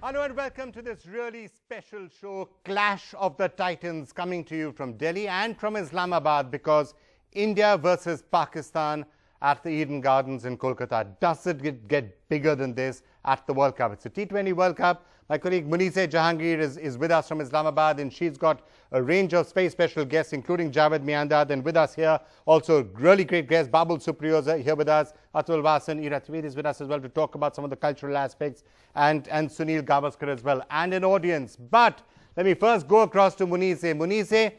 Hello and welcome to this really special show, Clash of the Titans, coming to you from Delhi and from Islamabad, because India versus Pakistan at the Eden Gardens in Kolkata. Does it get bigger than this at the World Cup? It's a T20 World Cup. My colleague Munise Jahangir is with us from Islamabad, and she's got a range of very special guests, including Javed Miandad, and with us here also really great guests. Babul Supriyo is here with us, Atul Vasan, Ira Tweed is with us as well to talk about some of the cultural aspects, and Sunil Gavaskar as well, and an audience. But let me first go across to Munise. Munise,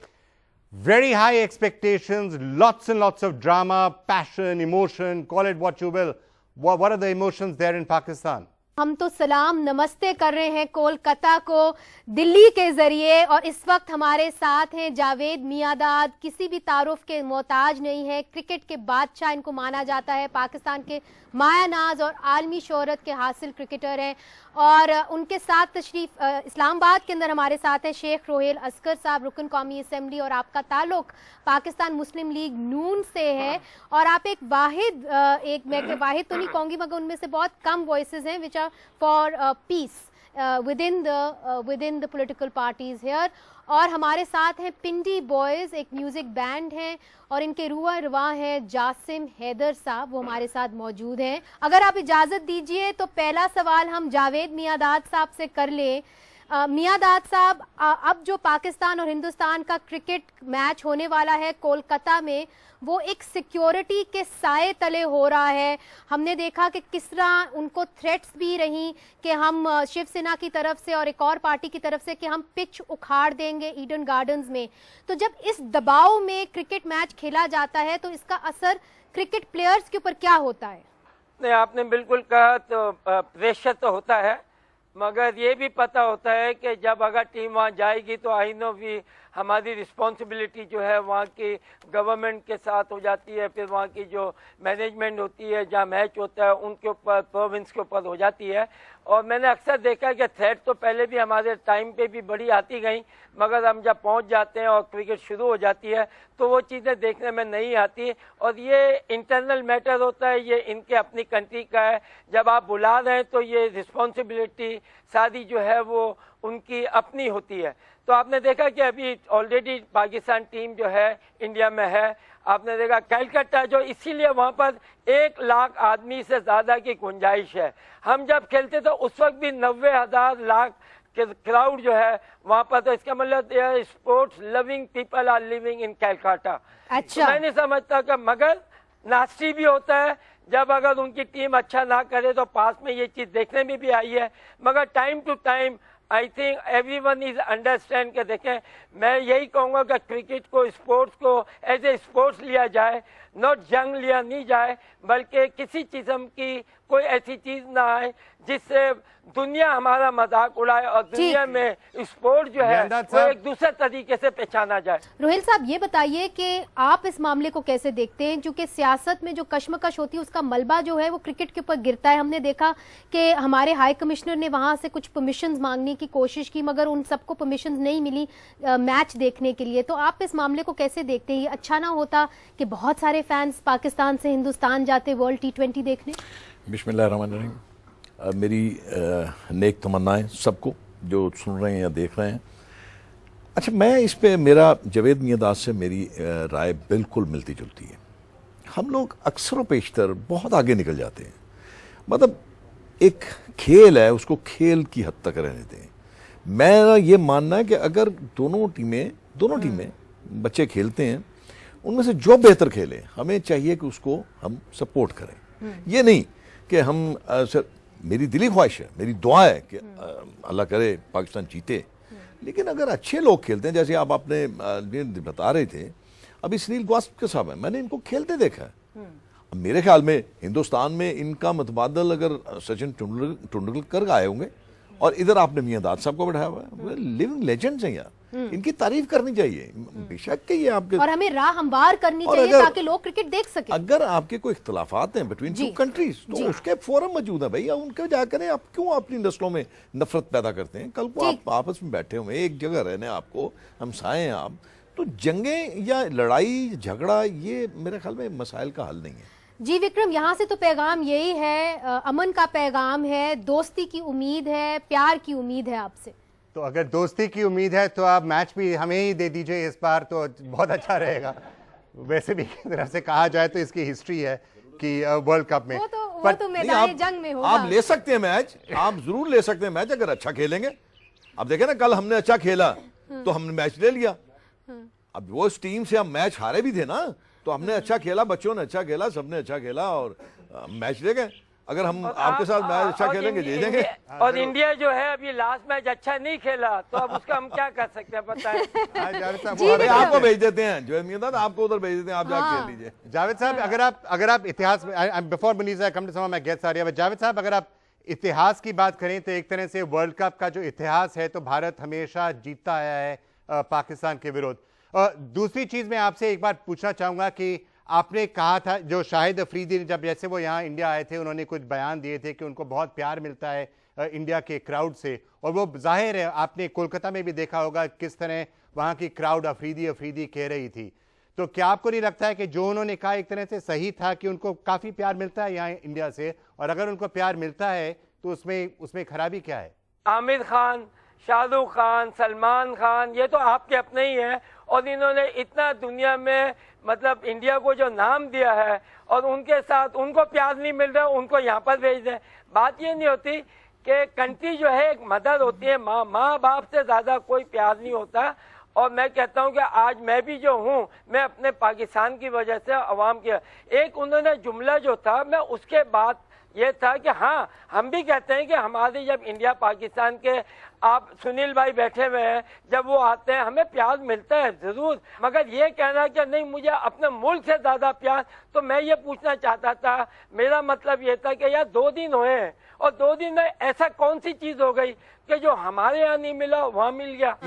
very high expectations, lots and lots of drama, passion, emotion, call it what you will. What are the emotions there in Pakistan? हम तो सलाम नमस्ते कर रहे हैं कोलकाता को दिल्ली के जरिए, और इस वक्त हमारे साथ हैं जावेद मियांदाद। किसी भी तारुफ के मोहताज नहीं है, क्रिकेट के बादशाह इनको माना जाता है, पाकिस्तान के मायानाज और आलमी शोहरत के हासिल क्रिकेटर हैं। और उनके साथ तशरीफ इस्लामाबाद के अंदर हमारे साथ हैं शेख रोहेल असगर साहब, रुकन कौमी असम्बली, और आपका ताल्लुक पाकिस्तान मुस्लिम लीग नून से है। और आप एक मैं वाहिद तो नहीं कहूँगी, मगर उनमें से बहुत कम वॉइसेस हैं which are for peace within the political parties here। और हमारे साथ हैं पिंडी बॉयज, एक म्यूजिक बैंड है, और इनके रुआ रवा हैं जासिम हैदर साहब, वो हमारे साथ मौजूद हैं। अगर आप इजाज़त दीजिए तो पहला सवाल हम जावेद मियांदाद साहब से कर लें। मियांदाद साहब, अब जो पाकिस्तान और हिंदुस्तान का क्रिकेट मैच होने वाला है कोलकाता में, वो एक सिक्योरिटी के साए तले हो रहा है। हमने देखा कि किस तरह उनको थ्रेट्स भी रही कि हम शिवसेना की तरफ से और एक और पार्टी की तरफ से कि हम पिच उखाड़ देंगे ईडन गार्डन्स में। तो जब इस दबाव में क्रिकेट मैच खेला जाता है तो इसका असर क्रिकेट प्लेयर्स के ऊपर क्या होता है? नहीं, आपने बिल्कुल कहा, तो प्रेशर तो होता है, मगर ये भी पता होता है कि जब अगर टीम वहाँ जाएगी तो आई नो भी हमारी रिस्पॉन्सिबिलिटी जो है वहाँ की गवर्नमेंट के साथ हो जाती है, फिर वहाँ की जो मैनेजमेंट होती है, जहाँ मैच होता है उनके ऊपर, प्रोविंस के ऊपर हो जाती है। और मैंने अक्सर देखा है कि थ्रेट तो पहले भी हमारे टाइम पे भी बड़ी आती गई, मगर हम जब पहुँच जाते हैं और क्रिकेट शुरू हो जाती है तो वो चीज़ें देखने में नहीं आती। और ये इंटरनल मैटर होता है, ये इनके अपनी कंट्री का है। जब आप बुला रहे हैं तो ये रिस्पॉन्सिबिलिटी सारी जो है वो उनकी अपनी होती है। तो आपने देखा कि अभी ऑलरेडी पाकिस्तान टीम जो है इंडिया में है। आपने देखा कलकत्ता जो, इसीलिए वहाँ पर 1 लाख आदमी से ज़्यादा की गुंजाइश है। हम जब खेलते तो उस वक्त भी 90,000 लाख क्राउड जो है वहाँ पर, तो इसका मतलब sports loving people are living in Calcutta. अच्छा, तो मैं नहीं समझता कि, मगर नास्टी भी होता है जब अगर उनकी टीम अच्छा ना करे, तो पास में ये चीज़ देखने में भी आई है। मगर time to time I think everyone is understand के देखें, मैं यही कहूँगा कि क्रिकेट को, स्पोर्ट्स को एज ए स्पोर्ट्स लिया जाए, नॉट जंग लिया नहीं जाए, बल्कि किसी किस्म की कोई ऐसी चीज़ ना आए जिससे दुनिया हमारा मजाक उड़ाए और दुनिया में स्पोर्ट जो है वो एक दूसरे तरीके से पहचाना जाए। रोहेल साहब, ये बताइए कि आप इस मामले को कैसे देखते हैं, क्योंकि सियासत में जो कश्मकश होती है उसका मलबा जो है वो क्रिकेट के ऊपर गिरता है। हमने देखा कि हमारे हाई कमिश्नर ने वहां से कुछ परमिशंस मांगने की कोशिश की, मगर उन सबको परमिशंस नहीं मिली मैच देखने के लिए। तो आप इस मामले को कैसे देखते हैं? ये अच्छा ना होता कि बहुत सारे फैंस पाकिस्तान से हिंदुस्तान जाते वर्ल्ड T20 देखने? बिस्मिल्लाहिर्रहमानिर्रहीम। मेरी नेक तमन्नाएं सबको जो सुन रहे हैं या देख रहे हैं। अच्छा, मैं इस पे, मेरा जावेद मियांदाद से मेरी राय बिल्कुल मिलती जुलती है। हम लोग अक्सर व पेशतर बहुत आगे निकल जाते हैं। मतलब एक खेल है, उसको खेल की हद तक रहने दें। मेरा ये मानना है कि अगर दोनों टीमें बच्चे खेलते हैं, उनमें से जो बेहतर खेले, हमें चाहिए कि उसको हम सपोर्ट करें। ये नहीं कि हम सर, मेरी दिली ख्वाहिश है, मेरी दुआ है कि अल्लाह करे पाकिस्तान जीते, लेकिन अगर अच्छे लोग खेलते हैं, जैसे आपने बता रहे थे, अभी सुनील गावस्कर साहब है, मैंने इनको खेलते देखा है। मेरे ख्याल में हिंदुस्तान में इनका मुतबादल अगर सचिन तेंदुलकर आए होंगे, और इधर आपने मियांदाद साहब को बैठाया हुआ है, लिविंग लेजेंड्स हैं यार, इनकी तारीफ करनी चाहिए। बेशक कि ये आपके, और हमें राह हमवार करनी चाहिए ताकि लोग क्रिकेट देख सकें। अगर आपके कोई इख्तलाफात हैं बिटवीन टू कंट्रीज, तो उसके फोरम मौजूद है भाई, उनके जाकर आप क्यों अपनी नस्लों में नफरत पैदा करते हैं? कल को आप आपस में बैठे हुए एक जगह रहने, आपको हमसाए हैं आप, तो जंगे या लड़ाई झगड़ा ये मेरे ख्याल में मसाइल का हल नहीं है। जी विक्रम, यहाँ से तो पैगाम यही है, अमन का पैगाम है, दोस्ती की उम्मीद है, प्यार की उम्मीद है आपसे। तो अगर दोस्ती की उम्मीद है तो आप मैच भी हमें ही दे दीजिए इस बार, तो बहुत अच्छा रहेगा। वैसे भी एक तरह से कहा जाए तो इसकी हिस्ट्री है कि वर्ल्ड कप में वो तो मैदान जंग में होगा। आप ले सकते हैं मैच, आप जरूर ले सकते हैं मैच अगर अच्छा खेलेंगे। अब देखें ना, कल हमने अच्छा खेला तो हमने मैच ले लिया। अब वो इस टीम से हम मैच हारे भी थे ना, तो हमने अच्छा खेला, बच्चों ने अच्छा खेला, सबने अच्छा खेला और मैच ले गए। अगर हम आपके साथ मैच अच्छा खेलेंगे जीतेंगे। और इंडिया जो है अभी लास्ट मैच अच्छा नहीं खेला, तो अब उसका हम क्या कर सकते हैं पता है। आपको भेज देते हैं जो मियादाद, आपको उधर भेज देते हैं, आप जाके खेल लीजिए। जावेद साहब, अगर आप इतिहास में, before Muneeza come to some my guest आ रही है, जावेद साहब अगर आप इतिहास की बात करें तो एक तरह से वर्ल्ड कप का जो इतिहास है तो भारत हमेशा जीतता आया है पाकिस्तान के विरुद्ध। दूसरी चीज मैं आपसे एक बार पूछना चाहूंगा कि आपने कहा था, जो शाहिद अफरीदी ने जब जैसे वो यहाँ इंडिया आए थे, उन्होंने कुछ बयान दिए थे कि उनको बहुत प्यार मिलता है इंडिया के क्राउड से, और वो जाहिर है आपने कोलकाता में भी देखा होगा किस तरह वहाँ की क्राउड अफरीदी अफरीदी कह रही थी। तो क्या आपको नहीं लगता है कि जो उन्होंने कहा एक तरह से सही था कि उनको काफ़ी प्यार मिलता है यहाँ इंडिया से, और अगर उनको प्यार मिलता है तो उसमें खराबी क्या है? आमिर खान, शाहरुख खान, सलमान खान, ये तो आपके अपने ही हैं, और इन्होंने इतना दुनिया में मतलब इंडिया को जो नाम दिया है, और उनके साथ उनको प्यार नहीं मिल रहा, उनको यहाँ पर भेज दें। बात ये नहीं होती कि कंट्री जो है एक मदर होती है, माँ बाप से ज़्यादा कोई प्यार नहीं होता। और मैं कहता हूं कि आज मैं भी जो हूं, मैं अपने पाकिस्तान की वजह से अवाम की, एक उन्होंने जुमला जो था, मैं उसके बाद ये था कि हाँ, हम भी कहते हैं कि हमारे जब इंडिया पाकिस्तान के, आप सुनील भाई बैठे हुए हैं, जब वो आते हैं हमें प्यार मिलता है जरूर, मगर ये कहना कि नहीं मुझे अपने मुल्क से ज्यादा प्यार, तो मैं ये पूछना चाहता था, मेरा मतलब ये था कि यार 2 दिन हुए हैं और 2 दिन में ऐसा कौन सी चीज हो गई कि जो हमारे यहाँ नहीं मिला वहाँ मिल गया।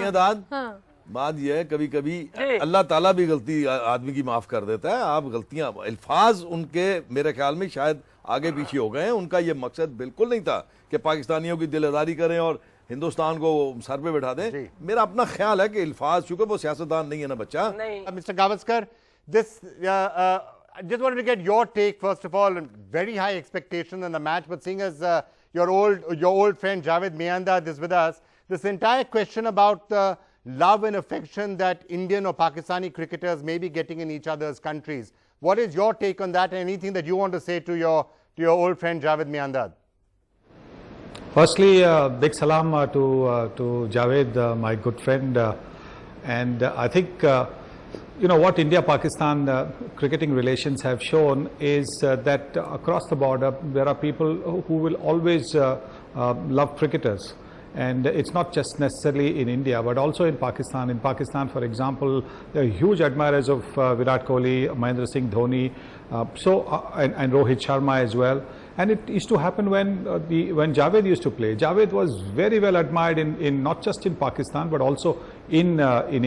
बात यह है कभी कभी अल्लाह ताला भी गलती आदमी की माफ कर देता है। आप गलतियां, अल्फाज उनके मेरे ख्याल में शायद आगे पीछे हो गए हैं। उनका ये मकसद बिल्कुल नहीं था कि पाकिस्तानियों की दिलदारी करें और हिंदुस्तान को सर पे बैठा दें। मेरा अपना ख्याल है कि अल्फाज, चूंकि वो सियासतदान नहीं है ना बच्चा। Mister Gavaskar, this just wanted to get your take first of all. Very high expectations in the match, but seeing as your old friend Javed Miandad is with us, this entire question about the love and affection that Indian or Pakistani cricketers may be getting in each other's countries. What is your take on that, and anything that you want to say to your old friend Javed Miandad? Firstly, big salam to Javed, my good friend, and I think what India-Pakistan cricketing relations have shown is that across the border there are people who will always love cricketers. And it's not just necessarily in India, but also in Pakistan. In Pakistan, for example, there are huge admirers of Virat Kohli, Mahendra Singh Dhoni, and Rohit Sharma as well. And it used to happen when Javed used to play. Javed was very well admired in not just in Pakistan, but also in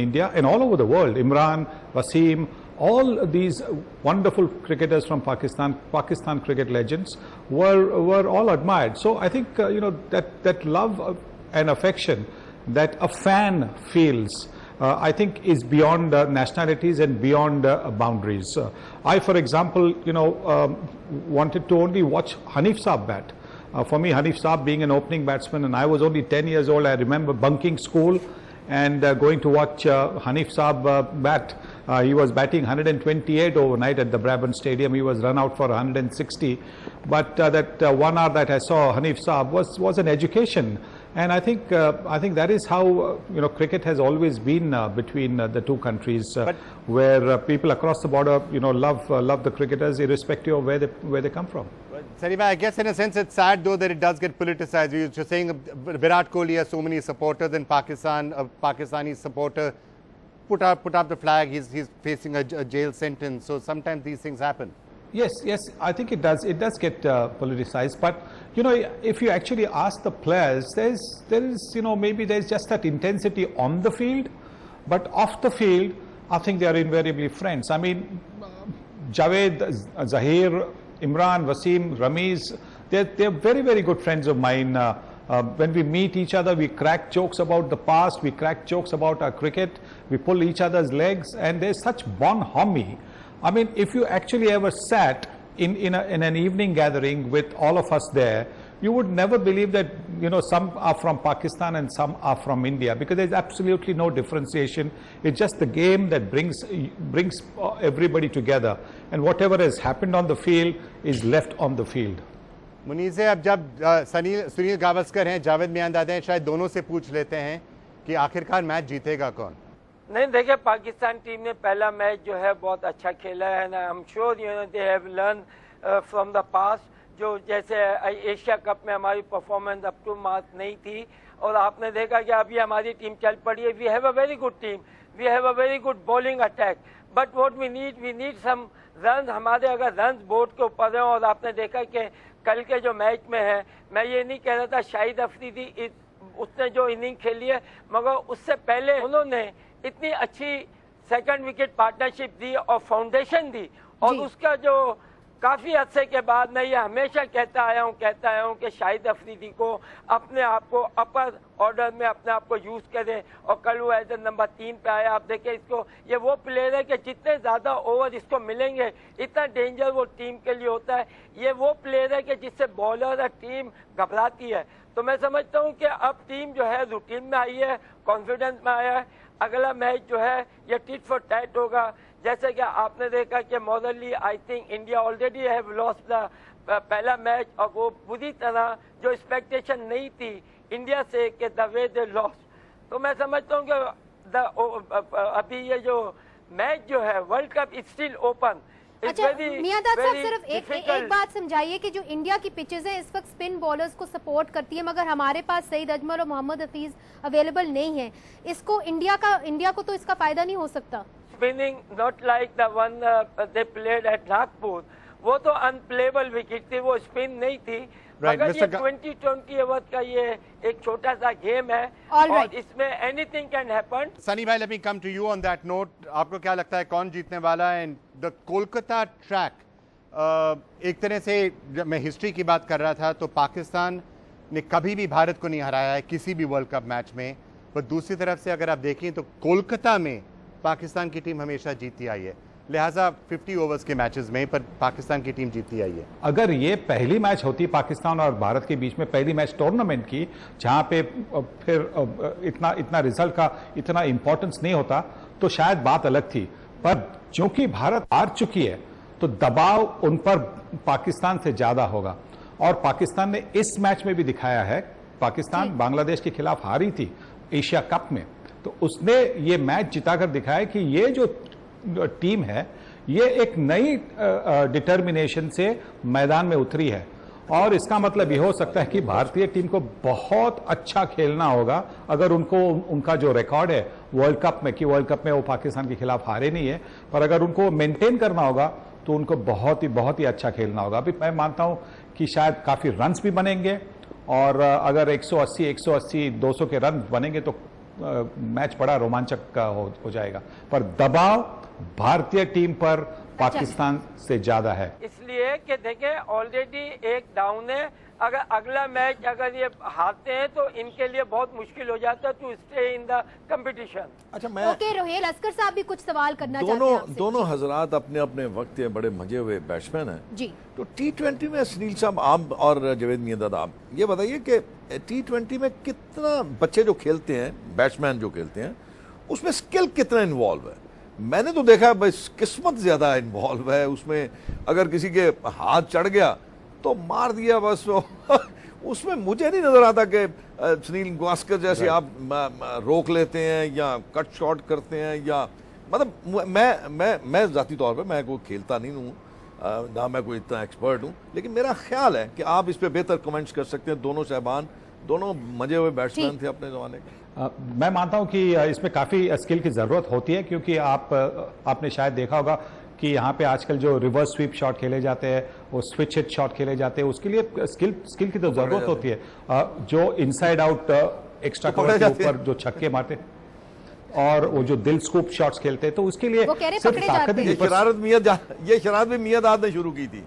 India and all over the world. Imran, Wasim, all these wonderful cricketers from Pakistan cricket legends were all admired. So I think that love and affection that a fan feels, I think is beyond nationalities and beyond boundaries. I, for example, wanted to only watch Hanif Saab bat. For me, Hanif Saab being an opening batsman, and I was only 10 years old, I remember bunking school and going to watch Hanif Saab bat. He was batting 128 overnight at the Brabant Stadium. He was run out for 160. But that 1 hour that I saw Hanif Saab was an education. And I think that is how cricket has always been between the two countries, where people across the border love the cricketers irrespective of where they come from. Sarima, I guess in a sense it's sad though that it does get politicized. You were saying Virat Kohli has so many supporters in Pakistan. A Pakistani supporter put up the flag. He's facing a jail sentence. So sometimes these things happen. Yes, I think it does. It does get politicized. But if you actually ask the players, there is maybe there's just that intensity on the field, but off the field, I think they are invariably friends. I mean, Javed, Zahir, Imran, Wasim, Ramiz, they're very, very good friends of mine. When we meet each other, we crack jokes about the past, we crack jokes about our cricket, we pull each other's legs, and there's such bonhomie. I mean, if you actually ever sat in an evening gathering with all of us there, you would never believe that, you know, some are from Pakistan and some are from India, because there's absolutely no differentiation. It's just the game that brings everybody together, and whatever has happened on the field is left on the field. मुनीज़, अब जब सुनील गावस्कर हैं, जावेद मियांदाद हैं, शायद दोनों से पूछ लेते हैं कि आखिरकार मैच जीतेगा कौन? नहीं, देखिए, पाकिस्तान टीम ने पहला मैच जो है बहुत अच्छा खेला है, and I am sure you know they have learn from the past. जो जैसे एशिया कप में हमारी परफॉर्मेंस अप टू मार्क नहीं थी, और आपने देखा कि अभी हमारी टीम चल पड़ी है. We have a very good team, we have a very good bowling attack, but what we need some run. हमारे अगर रन बोर्ड के ऊपर हैं, और आपने देखा कि कल के जो मैच में है, मैं ये नहीं कह रहा था शाहिद अफरीदी उसने जो इनिंग खेली है, मगर उससे पहले उन्होंने इतनी अच्छी सेकंड विकेट पार्टनरशिप दी और फाउंडेशन दी, और उसका जो काफी अरसे के बाद मैं ये हमेशा कहता आया हूँ कि शाहिद अफरीदी को अपने आप को अपर ऑर्डर में अपने आप को यूज करें, और कल वो एज नंबर 3 पे आया. आप देखें इसको, ये वो प्लेयर है कि जितने ज्यादा ओवर इसको मिलेंगे इतना डेंजर वो टीम के लिए होता है. ये वो प्लेयर है कि जिससे बॉलर और टीम घबराती है. तो मैं समझता हूँ कि अब टीम जो है रूटीन में आई है, कॉन्फिडेंस में आया है. अगला मैच जो है ये टिट फॉर टैट होगा. जैसे कि आपने देखा कि modernly I think India already have lost the पहला मैच, और वो बुरी तरह जो एक्सपेक्टेशन नहीं थी इंडिया से कि द वे दे लॉस्ट. तो मैं समझता हूँ कि अभी ये जो मैच जो है world cup is still open. अच्छा मियांदाद साहब, सिर्फ एक बात समझाइए कि जो इंडिया की पिचेस हैं इस वक्त स्पिन बॉलर्स को सपोर्ट करती है, मगर हमारे पास सईद अजमल और मोहम्मद हफीज अवेलेबल नहीं है. इसको इंडिया को तो इसका फायदा नहीं हो सकता. Spinning not like the one they played at Nagpur, वो तो अनप्लेबल विकेट थी, वो स्पिन नहीं थी. मगर ये 20-20 ओवर का ये एक छोटा सा गेम है, और इसमें एनीथिंग कैन हैपन. सनी भाई, let me come to you on that note. आपको क्या लगता है कौन जीतने वाला है? द कोलकाता ट्रैक, एक तरह से जब मैं हिस्ट्री की बात कर रहा था तो पाकिस्तान ने कभी भी भारत को नहीं हराया है किसी भी वर्ल्ड कप मैच में, पर दूसरी तरफ से अगर आप देखें तो कोलकाता में पाकिस्तान की टीम हमेशा जीती आई है, लिहाजा 50 ओवर्स के मैचेस में पर पाकिस्तान की टीम जीती आई है. अगर ये पहली मैच होती पाकिस्तान और भारत के बीच में, पहली मैच टूर्नामेंट की, जहां पे फिर इतना रिजल्ट का इतना इंपॉर्टेंस नहीं होता, तो शायद बात अलग थी. पर क्योंकि भारत हार चुकी है तो दबाव उन पर पाकिस्तान से ज्यादा होगा, और पाकिस्तान ने इस मैच में भी दिखाया है. पाकिस्तान बांग्लादेश के खिलाफ हारी थी एशिया कप में, तो उसने ये मैच जिताकर दिखाया कि ये जो टीम है ये एक नई डिटर्मिनेशन से मैदान में उतरी है. और इसका मतलब ये हो सकता है कि भारतीय टीम को बहुत अच्छा खेलना होगा अगर उनका जो रिकॉर्ड है वर्ल्ड कप में, कि वर्ल्ड कप में वो पाकिस्तान के खिलाफ हारे नहीं है, पर अगर उनको मेंटेन करना होगा तो उनको बहुत ही अच्छा खेलना होगा. अभी मैं मानता हूं कि शायद काफी रन्स भी बनेंगे, और अगर 180, 200 के रन बनेंगे तो मैच बड़ा रोमांचक हो जाएगा. पर दबाव भारतीय टीम पर पाकिस्तान से ज्यादा है, इसलिए कि देखें ऑलरेडी एक डाउन है. अगर अगला मैच अगर ये हारते हैं तो इनके लिए बहुत मुश्किल हो जाता है to stay in the competition. अच्छा, मैं ओके, रोहेल अस्कर साहब भी कुछ सवाल करना चाहते हैं आपसे. दोनों हजरात अपने अपने वक्त के बड़े मजे हुए बैट्समैन हैं जी. तो T20 में सुनील साहब, आप और जावेद मियांदाद, आप ये बताइए कि T20 में कितना बच्चे जो खेलते हैं, बैट्समैन जो खेलते हैं, उसमें स्किल कितना इन्वॉल्व है? मैंने तो देखा बस किस्मत ज्यादा इन्वॉल्व है उसमें. अगर किसी के हाथ चढ़ गया तो मार दिया बस. उसमें मुझे नहीं नजर आता कि सुनील गावस्कर जैसे आप रोक लेते हैं या कट शॉट करते हैं, या मतलब मैं जाती तौर पे मैं कोई खेलता नहीं हूँ, ना मैं कोई इतना एक्सपर्ट हूँ, लेकिन मेरा ख्याल है कि आप इस पे बेहतर कमेंट्स कर सकते हैं. दोनों साहबान दोनों मजे हुए बैट्समैन थे अपने जमाने के. मैं मानता हूं कि इसमें काफी स्किल की जरूरत होती है, क्योंकि आपने शायद देखा होगा कि यहाँ पे आजकल जो रिवर्स स्वीप शॉट खेले जाते हैं, वो स्विच हिट शॉट खेले जाते हैं, उसके लिए स्किल की तो जरूरत होती है. जो इनसाइड आउट एक्स्ट्रा कवर के ऊपर जो छक्के मारते और वो जो दिल स्कूप शॉट्स खेलते हैं, तो उसके लिए सिर्फ ताकत ये शरारत भी मियांदाद ने शुरू की थी.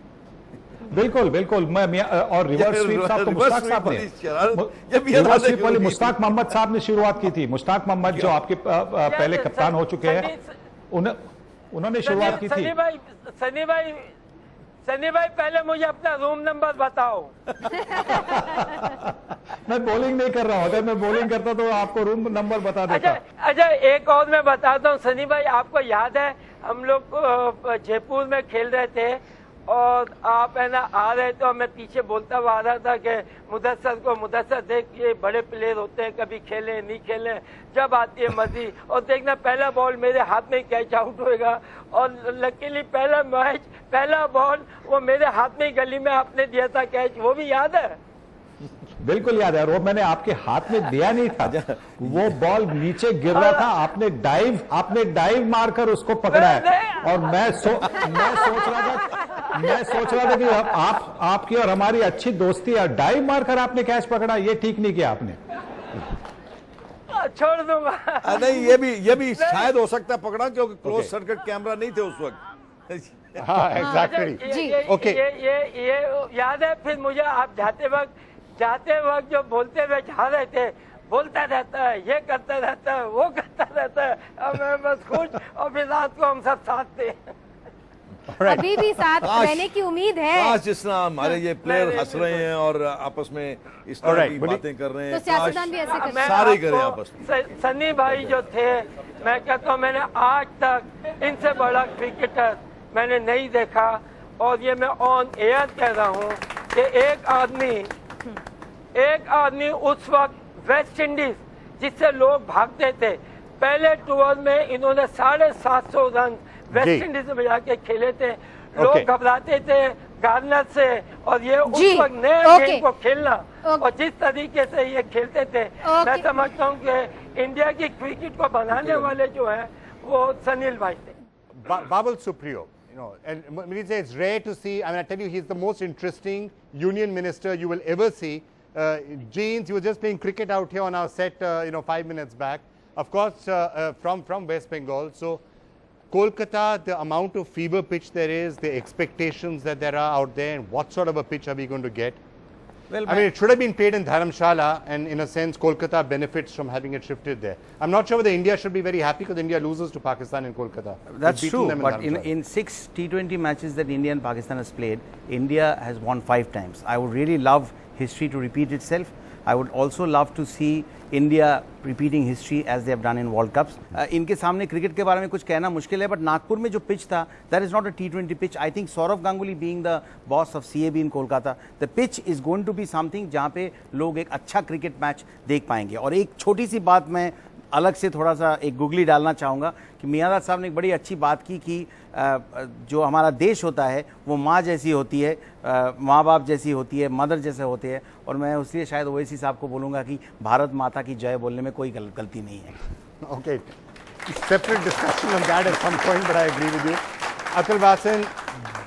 बिल्कुल मैं और रिवर्स स्वीप साहब तो मुश्ताक साहब ने, रिवर्स स्वीप वाली मुश्ताक मोहम्मद साहब ने शुरुआत की थी. मुश्ताक मोहम्मद जो आपके पहले कप्तान हो चुके हैं, उन्होंने शुरुआत की थी. सनी भाई पहले मुझे अपना रूम नंबर बताओ। मैं बॉलिंग नहीं कर रहा हूँ, अगर मैं बॉलिंग करता तो आपको रूम नंबर बता देता। अच्छा एक और मैं बताता हूँ सनी भाई, आपको याद है हम लोग जयपुर में खेल रहे थे और आप है ना आ रहे थे और मैं पीछे बोलता हुआ आ रहा था कि मुदस्सर देख ये बड़े प्लेयर होते हैं, कभी खेले नहीं खेले, जब आती है मर्जी, और देखना पहला बॉल मेरे हाथ में कैच आउट होएगा, और लकीली पहला बॉल वो मेरे हाथ में गली में आपने दिया था कैच, वो भी याद है? बिल्कुल याद है, वो मैंने आपके हाथ में दिया नहीं था, वो बॉल नीचे गिर रहा था, आपने डाइव मारकर उसको पकड़ा है, और मैं सोच रहा था कि आपकी और हमारी अच्छी दोस्ती है, डाइव मारकर आपने कैच पकड़ा, ये ठीक नहीं किया आपने। छोड़ दूंगा। नहीं, ये भी शायद हो सकता है पकड़ा, क्योंकि क्लोज सर्किट कैमरा नहीं थे उस वक्त। हाँ, एग्जैक्टली। ओके, ये याद है, फिर मुझे आप जाते वक्त जो बोलते हुए जा रहे थे, बोलता रहता है, ये करता रहता है, वो करता रहता है, अब मैं बस खुश, और फिर रात को हम सब साथ थे। अभी भी साथ रहने की उम्मीद है। जिस तरह हमारे ये प्लेयर हंस रहे हैं और आपस में इस तरह की बातें कर रहे हैं, तो सियासतदान भी ऐसे करते हैं। सारे करें आपस में। सनी भाई जो थे, मैं कहता हूँ मैंने आज तक इनसे बड़ा क्रिकेटर मैंने नहीं देखा, और ये मैं ऑन एयर कह रहा हूँ कि एक आदमी उस वक्त वेस्ट इंडीज जिससे लोग भागते थे, पहले टूर में इन्होंने 750 रन वेस्ट इंडीज में जाके खेले थे, लोग घबराते थे गार्नर से, और ये उस वक्त नए गेम को खेलना और जिस तरीके से ये खेलते थे, मैं समझता हूँ कि इंडिया की क्रिकेट को बनाने वाले जो है वो सनील भाई थे। Babul Supriyo, you know, and Milice, it's rare to see. I mean, I tell you, he's the most interesting union minister you will ever see. Jeans, he was just playing cricket out here on our set, 5 minutes back. Of course, from West Bengal. So, Kolkata, the amount of fever pitch there is, the expectations that there are out there, and what sort of a pitch are we going to get? Well, I mean, it should have been played in Dharamshala, and in a sense, Kolkata benefits from having it shifted there. I'm not sure whether India should be very happy because India loses to Pakistan in Kolkata. That's true, but in 6 T20 matches that India and Pakistan has played, India has won 5 times. I would really love history to repeat itself. I would also love to see India repeating history as they have done in World Cups. इनके सामने cricket के बारे में कुछ कहना मुश्किल है, but Nagpur में जो पिच था, that is not a T20 pitch. I think Saurav Ganguly being the boss of CAB in Kolkata, the pitch is going to be something जहाँ पे लोग एक अच्छा क्रिकेट मैच देख पाएंगे. और एक छोटी सी बात मैं अलग से थोड़ा सा एक गुगली डालना चाहूँगा कि मियांदाद साहब ने एक बड़ी अच्छी बात की कि जो हमारा देश होता है वो माँ जैसी होती है, माँ बाप जैसी होती है, मदर जैसे होते हैं, और मैं इसलिए शायद ओवैसी साहब को बोलूँगा कि भारत माता की जय बोलने में कोई गलती नहीं है. Okay, separate discussion on that at some point, but I agree with you. Atul Vasan,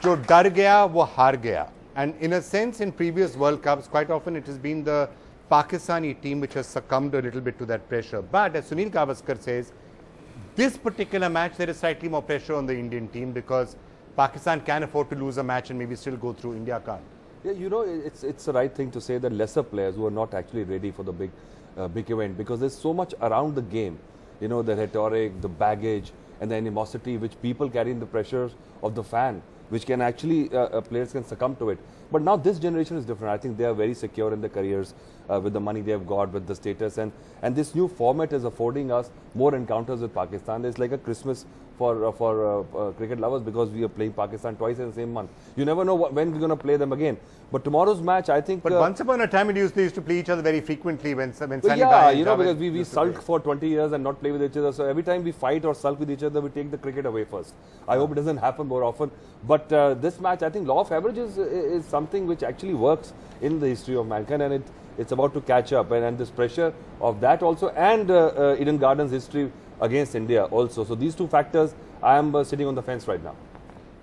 जो डर गया वो हार गया, and in a sense in previous World Cups quite often it has been the Pakistani team which has succumbed a little bit to that pressure. But as Sunil Gavaskar says, this particular match there is slightly more pressure on the Indian team because Pakistan can afford to lose a match and maybe still go through. India can't. Yeah, you know, it's the right thing to say that lesser players who are not actually ready for the big event, because there's so much around the game, you know, the rhetoric, the baggage, and the animosity which people carry in the pressures of the fan, which can actually players can succumb to it. But now this generation is different. I think they are very secure in their careers with the money they have got, with the status, and this new format is affording us more encounters with Pakistan. It's like a Christmas for cricket lovers because we are playing Pakistan twice in the same month. You never know when we're going to play them again. But tomorrow's match, I think. But once upon a time, they used to play each other very frequently when yeah, you know, because we sulk for 20 years and not play with each other. So every time we fight or sulk with each other, we take the cricket away first. I hope it doesn't happen more often. But this match, I think law of averages is something which actually works in the history of mankind, and it's about to catch up. And this pressure of that also, and Eden Gardens history against India also. So these two factors, I am sitting on the fence right now.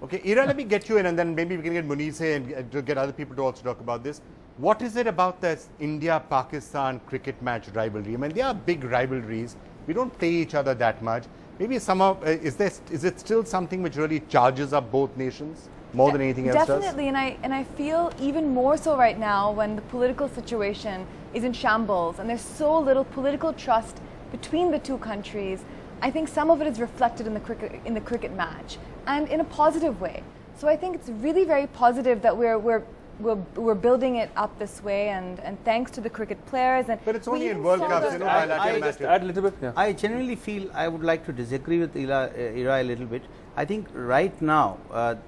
Okay, Ira, let me get you in, and then maybe we can get Munise and to get other people to also talk about this. What is it about this India-Pakistan cricket match rivalry? I mean, they are big rivalries. We don't play each other that much. Maybe is it still something which really charges up both nations more than anything else does? Definitely, and I feel even more so right now when the political situation is in shambles and there's so little political trust between the two countries. I think some of it is reflected in the cricket match, and in a positive way. So I think it's really very positive that we're building it up this way, and thanks to the cricket players. And But it's only we in even World saw Cups, the- you know, bilateral just matches. Add a little bit. Yeah. I genuinely feel I would like to disagree with Ira a little bit. I think right now,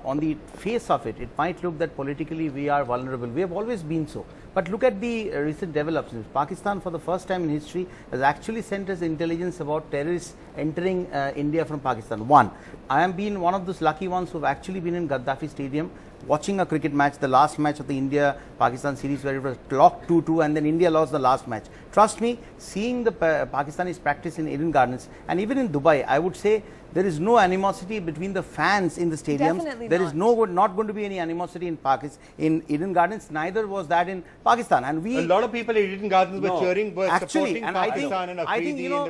on the face of it, it might look that politically we are vulnerable. We have always been so. But look at the recent developments. Pakistan, for the first time in history, has actually sent us intelligence about terrorists entering India from Pakistan. One, I am being one of those lucky ones who have actually been in Gaddafi Stadium watching a cricket match, the last match of the India-Pakistan series, where it was clocked 2-2 and then India lost the last match. Trust me, seeing the Pakistanis practice in Eden Gardens and even in Dubai, I would say there is no animosity between the fans in the stadiums. Definitely There is not going to be any animosity in in Eden Gardens. Neither was that in Pakistan. And A lot of people in Eden Gardens were No. cheering, were Actually, supporting and I think, Pakistan and Afridi. No,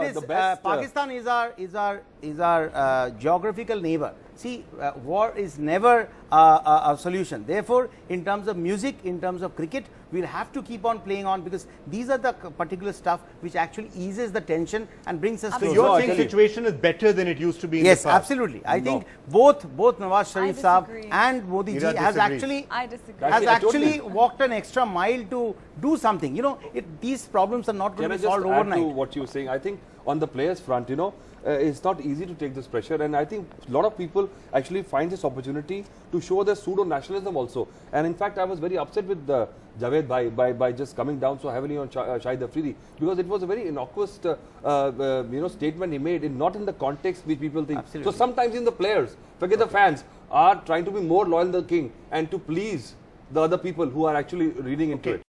it is the best, Pakistan is our geographical neighbor. See, war is never a solution. Therefore, in terms of music, in terms of cricket, we'll have to keep on playing on, because these are the particular stuff which actually eases the tension and brings us So to you're No, I saying tell you. situation is better than it used to be in yes, the past? absolutely. I think both Nawaz Sharif Saab disagree. and Modi ji Ira has disagrees. actually I disagree. has Actually, I actually totally- walked an extra mile to do something. You know, these problems are not going Can I to be just solved add overnight. to what you were saying? I think on the players front, it's not easy to take this pressure, and I think a lot of people actually find this opportunity to show their pseudo-nationalism also. And in fact, I was very upset with Javed by just coming down so heavily on Shahid Afridi, because it was a very innocuous statement he made, not in the context which people think. Absolutely. So sometimes in the players, forget the fans, are trying to be more loyal than the king and to please the other people who are actually reading into it.